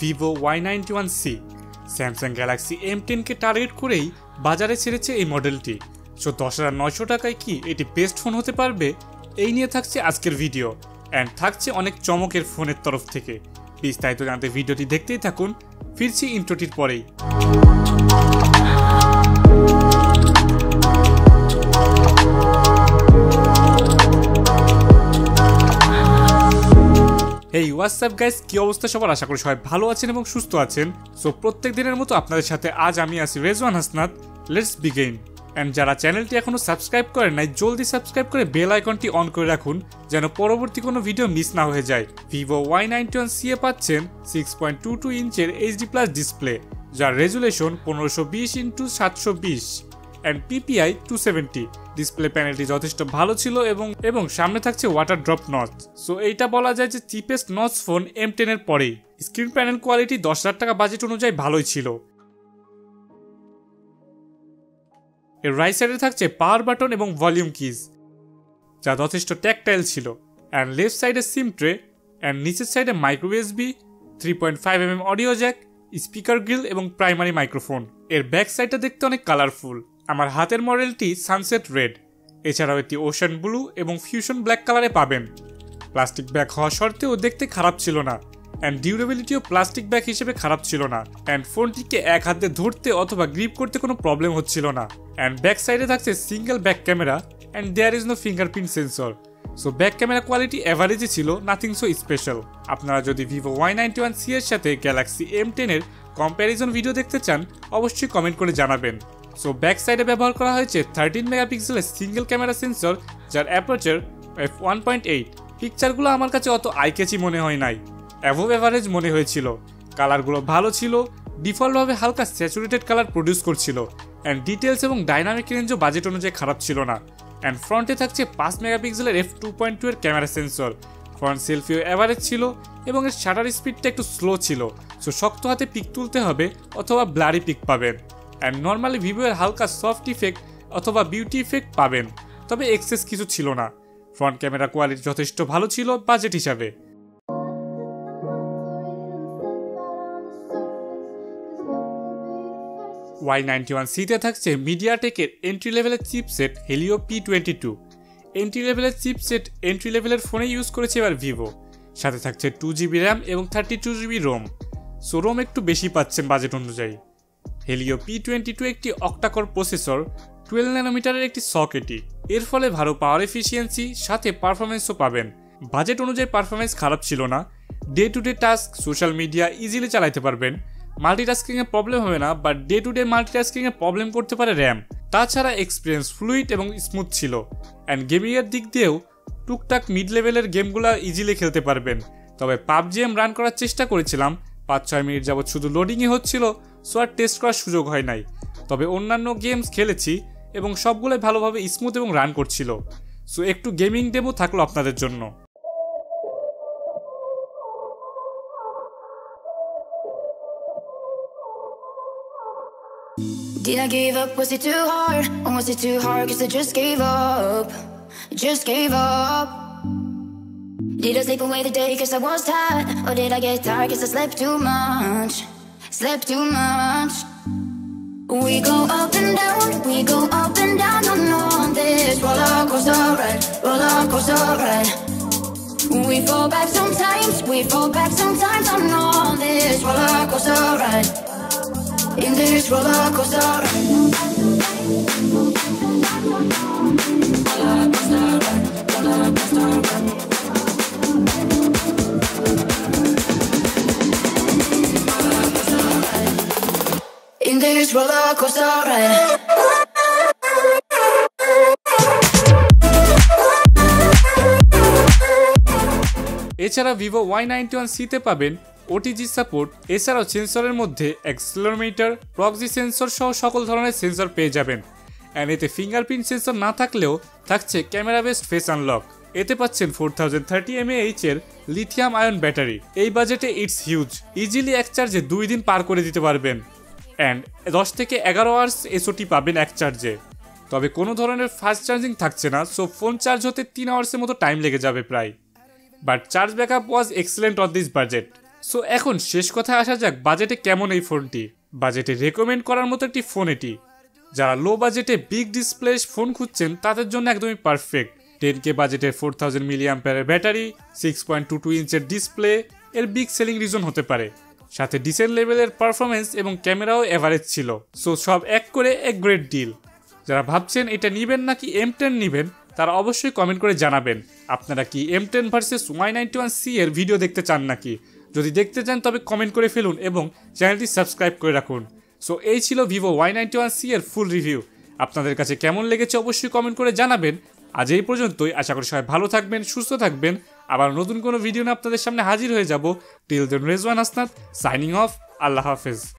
Vivo Y91c। Samsung Galaxy M10 কে target করেই বাজারে ছেড়েছে এই মডেলটি। সো 10,900 টাকায় কি এটি বেস্ট ফোন হতে পারবে, এই নিয়ে থাকছে আজকের ভিডিও অ্যান্ড থাকছে অনেক চমকের ফোনের তরফ থেকে। বিস্তারিত জানতে ভিডিওটি দেখতেই থাকুন। ফিরছি ইন্ট্রোটির পরেই। হেই হোয়াটসঅ্যাপ গাইস, কি অবস্থা সবার? আশা করি সবাই ভালো আছেন এবং সুস্থ আছেন। সো প্রত্যেক দিনের মতো আপনাদের সাথে আজ আমি আছি Rezwan Hasnat. Let's begin. And যারা চ্যানেলটি এখনো সাবস্ক্রাইব করেন নাই, জলদি সাবস্ক্রাইব করে বেল আইকনটি অন করে রাখুন যেন পরবর্তী কোনো ভিডিও মিস না হয়ে যায়। Vivo Y91c এ পাচ্ছেন 6.22 ইঞ্চের HD+ ডিসপ্লে, যার resolution 1520x720 and PPI 270। Display প্যানেলটি যথেষ্ট ভালো ছিল এবং সামনে থাকছে ওয়াটার ড্রপ নচ। সো এইটা বলা যায় যে চিপেস্ট নচ ফোন M10 এর পরেই। স্ক্রিন প্যানেল কোয়ালিটি 10,000 টাকা বাজেট অনুযায়ী ভালোই ছিল। এর রাইট সাইডে থাকছে পাওয়ার বাটন এবং ভলিউম কিজ, যা যথেষ্ট ট্যাকটাইল ছিল। অ্যান্ড লেফট সাইডে সিম ট্রে অ্যান্ড নিচের সাইডে micro USB, 3.5mm audio Jack, speaker grill এবং প্রাইমারি মাইক্রোফোন। এর ব্যাক সাইডটা দেখতে অনেক কালারফুল। আমার হাতের মডেলটি সানসেট রেড, এছাড়াও এটি ওশান ব্লু এবং ফিউশন ব্ল্যাক কালারে পাবেন। প্লাস্টিক ব্যাগ হওয়া সত্ত্বেও দেখতে খারাপ ছিল না, অ্যান্ড ডিউরেবিলিটিও প্লাস্টিক ব্যাগ হিসেবে খারাপ ছিল না। অ্যান্ড ফোনটিকে এক হাতে ধরতে অথবা গ্রিপ করতে কোনো প্রবলেম হচ্ছিল না। অ্যান্ড ব্যাক সাইডে থাকছে single back camera and there is no fingerprint sensor. So back camera quality অ্যাভারেজে ছিল, নাথিং সো স্পেশাল। আপনারা যদি Vivo Y91c এর সাথে গ্যালাক্সি M10 এর কম্প্যারিজন ভিডিও দেখতে চান, অবশ্যই কমেন্ট করে জানাবেন। সো ব্যাক সাইডে ব্যবহার করা হয়েছে 13 মেগাপিক্সেলের সিঙ্গেল ক্যামেরা সেন্সর, যার অ্যাপারচার f1.8। পিকচারগুলো আমার কাছে অত আইক্যাচি মনে হয় নাই, অ্যাভোভ অ্যাভারেজ মনে হয়েছিল। কালারগুলো ভালো ছিল, ডিফল্টভাবে হালকা স্যাচুরেটেড কালার প্রডিউস করছিল। অ্যান্ড ডিটেলস এবং ডাইনামিক রেঞ্জও বাজেট অনুযায়ী খারাপ ছিল না। অ্যান্ড ফ্রন্টে থাকছে 5 মেগাপিক্সেলের f2.2 এর ক্যামেরা সেন্সর। ফ্রন্ট সেলফিও অ্যাভারেজ ছিল এবং এর শাটার স্পিডটা একটু স্লো ছিল। সো শক্ত হাতে পিক তুলতে হবে অথবা ব্লারি পিক পাবেন। অ্যান্ড নর্মালি ভিভো এর হালকা সফট ইফেক্ট অথবা বিউটি ইফেক্ট পাবেন, তবে এক্সেস কিছু ছিল না। ফ্রন্ট ক্যামেরা কোয়ালিটি যথেষ্ট ভালো ছিল বাজেট হিসাবে। Y91c তে থাকছে মিডিয়াটেকের এন্ট্রি লেভেলের চিপসেট হেলিও P22। এন্ট্রি লেভেলের চিপসেট এন্ট্রি লেভেলের ফোনে ইউজ করেছে এবার ভিভো। সাথে থাকছে 2GB র্যাম এবং 32GB রোম। সো রোম একটু বেশি পাচ্ছেন বাজেট অনুযায়ী। হেলিও P22 একটি অক্টাকোর প্রসেসর, 12 ন্যানোমিটারের একটি সকেটই। এর ফলে ভালো পাওয়ার এফিসিয়েন্সি সাথে পারফরমেন্সও পাবেন। বাজেট অনুযায়ী পারফরমেন্স খারাপ ছিল না। Day to day task, social media easily চালাতে পারবেন। মাল্টিটাস্কিংয়ে প্রবলেম হবে না, বাট ডে টু ডে মাল্টিটাস্কিংয়ে প্রবলেম করতে পারে র্যাম। তাছাড়া এক্সপিরিয়েন্স ফ্লুইড এবং স্মুথ ছিল। অ্যান্ড গেমিংয়ের দিক দিয়েও টুকটাক মিড লেভেলের গেমগুলো ইজিলি খেলতে পারবেন। তবে পাবজি রান করার চেষ্টা করেছিলাম, 5-6 মিনিট যাবৎ শুধু লোডিংই হচ্ছিল, সো আর টেস্ট করার সুযোগ হয় নাই। তবে অন্যান্য গেমস খেলেছি এবং সবগুলোই ভালোভাবে স্মুথ এবং রান করছিল। সো একটু গেমিং ডেমো থাকলো আপনাদের জন্য। Did I give up? Was it too hard? Or was it too hard? Cause I just gave up. Just gave up. Did I sleep away the day cause I was tired? Or did I get tired cause I slept too much? Slept too much. We go up and down, we go up and down on this roller coaster ride, roller coaster ride. We fall back sometimes, we fall back sometimes on this roller coaster ride. In this roller coaster ride, roller coaster ride, roller coaster ride. In this roller coaster ride. এছাড়া Vivo Y91c তে পাবেন OTG support. এছাড়াও সেন্সরের মধ্যে accelerometer, proxy sensor সহ সকল ধরনের sensor পেয়ে যাবেন। অ্যান্ড এতে ফিঙ্গারপ্রিন্ট সেন্সর না থাকলেও থাকছে ক্যামেরা বেসড ফেস আনলক। এতে পাচ্ছেন 4030 mAh এর লিথিয়াম আয়ন ব্যাটারি। এই বাজেটে ইটস হিউজ। ইজিলি এক চার্জে 2 দিন পার করে দিতে পারবেন। অ্যান্ড 10 থেকে 11 আওয়ার্স SOT পাবেন এক চার্জে। তবে কোনো ধরনের ফাস্ট চার্জিং থাকছে না, সো ফোন চার্জ হতে 3 আওয়ার্সের মতো টাইম লেগে যাবে প্রায়। But charge backup was excellent on this budget. So এখন শেষ কথা আসা যাক বাজেটে কেমন এই ফোনটি। বাজেটে রেকমেন্ড করার মতো একটি ফোন এটি। যারা লো বাজেটে বিগ ডিসপ্লে ফোন খুঁজছেন তাদের জন্য একদমই পারফেক্ট। 10K বাজেটে 4000 mAh ব্যাটারি, 6.22 ইঞ্চের ডিসপ্লে এর বিগ সেলিং রিজন হতে পারে। সাথে ডিসেন্ট লেভেলের পারফরমেন্স এবং ক্যামেরাও এভারেজ ছিল। সো সব এক করে এক গ্রেট ডিল। যারা ভাবছেন এটা নিবেন নাকি M10 নিবেন তারা অবশ্যই কমেন্ট করে জানাবেন আপনারা কি M10 ভার্সেস Y91c এর ভিডিও দেখতে চান নাকি। যদি দেখতে চান তবে কমেন্ট করে ফেলুন এবং চ্যানেলটি সাবস্ক্রাইব করে রাখুন। সো এই ছিল Vivo Y91c এর ফুল রিভিউ। আপনাদের কাছে কেমন লেগেছে অবশ্যই কমেন্ট করে জানাবেন। আজ এই পর্যন্তই। আশা করি সবাই ভালো থাকবেন, সুস্থ থাকবেন। আবার নতুন কোনো ভিডিও নিয়ে আপনাদের সামনে হাজির হয়ে যাব। Till then Rezwan Hasnat signing off. আল্লাহ হাফেজ।